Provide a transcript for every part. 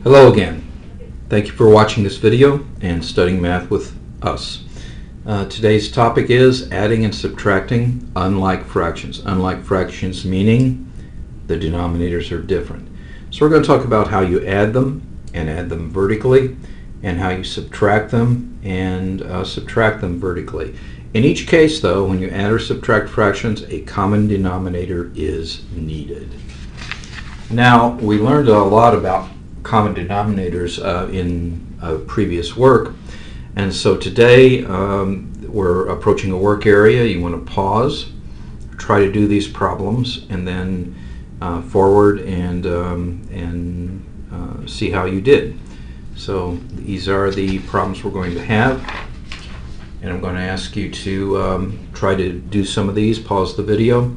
Hello again. Thank you for watching this video and studying math with us. Today's topic is adding and subtracting unlike fractions. Unlike fractions meaning the denominators are different. So we're going to talk about how you add them and add them vertically, and how you subtract them and subtract them vertically. In each case though, when you add or subtract fractions, a common denominator is needed. Now, we learned a lot about common denominators in previous work, and so today we're approaching a work area. You want to pause, try to do these problems, and then forward and see how you did. So these are the problems we're going to have, and I'm going to ask you to try to do some of these. Pause the video,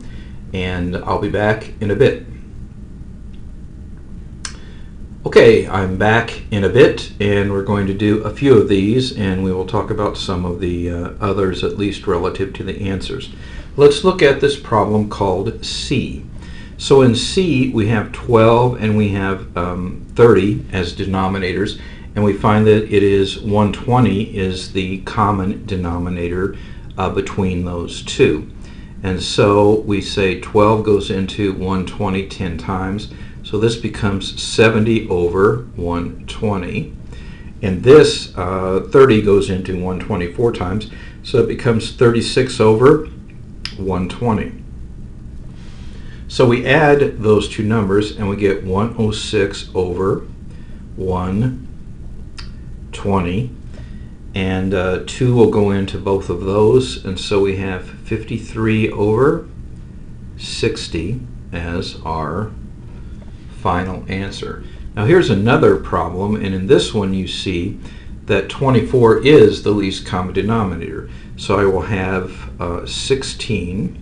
and I'll be back in a bit. Okay, I'm back in a bit, and we're going to do a few of these, and we will talk about some of the others, at least relative to the answers. Let's look at this problem called C. So in C, we have 12 and we have 30 as denominators, and we find that it is 120 is the common denominator between those two. And so we say 12 goes into 120 10 times. So this becomes 70 over 120. And this 30 goes into 120 4 times. So it becomes 36 over 120. So we add those two numbers and we get 106 over 120. And 2 will go into both of those. And so we have 53 over 60 as our final answer. Now here's another problem, and in this one you see that 24 is the least common denominator. So I will have 16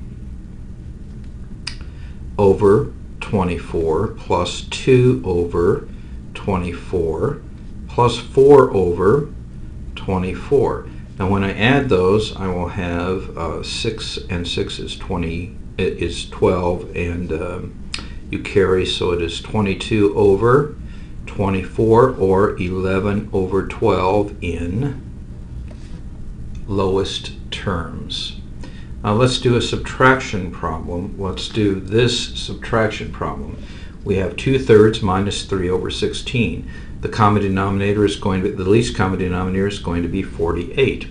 over 24 plus 2 over 24 plus 4 over 24. Now when I add those, I will have 6 and 6 is 20. It is 12, and you carry, so it is 22 over 24, or 11 over 12 in lowest terms. Now let's do a subtraction problem. Let's do this subtraction problem. We have 2/3 minus 3 over 16. The common denominator is going to be, the least common denominator is going to be 48.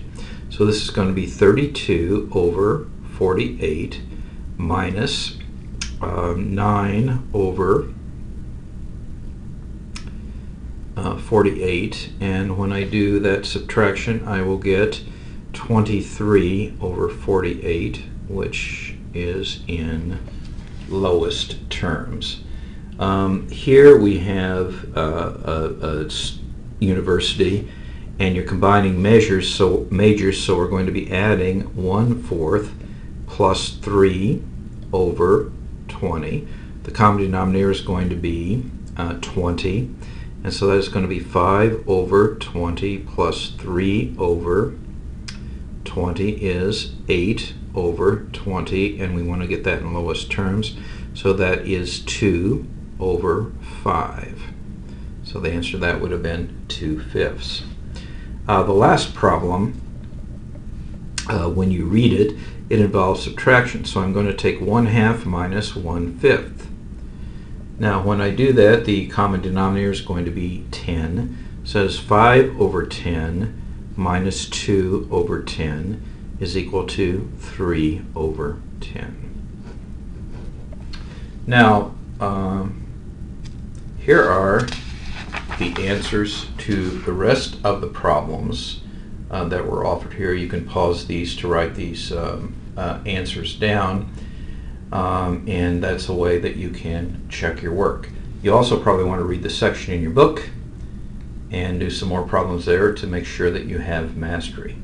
So this is going to be 32 over 48 minus 9 over 48, and when I do that subtraction I will get 23 over 48, which is in lowest terms. Here we have a university, and you're combining majors, so we're going to be adding 1/4 plus 3 over 20. The common denominator is going to be 20, and so that is going to be 5 over 20 plus 3 over 20 is 8 over 20, and we want to get that in lowest terms, so that is 2 over 5. So the answer to that would have been 2/5. The last problem, when you read it, it involves subtraction. So I'm going to take 1/2 minus 1/5. Now when I do that, the common denominator is going to be 10. So it's 5 over 10 minus 2 over 10 is equal to 3 over 10. Now here are the answers to the rest of the problems that were offered here. You can pause these to write these answers down, and that's a way that you can check your work. You also probably want to read the section in your book and do some more problems there to make sure that you have mastery.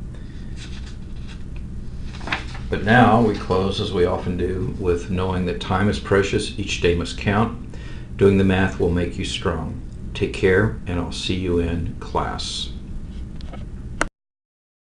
But now we close, as we often do, with knowing that time is precious, each day must count. Doing the math will make you strong. Take care, and I'll see you in class.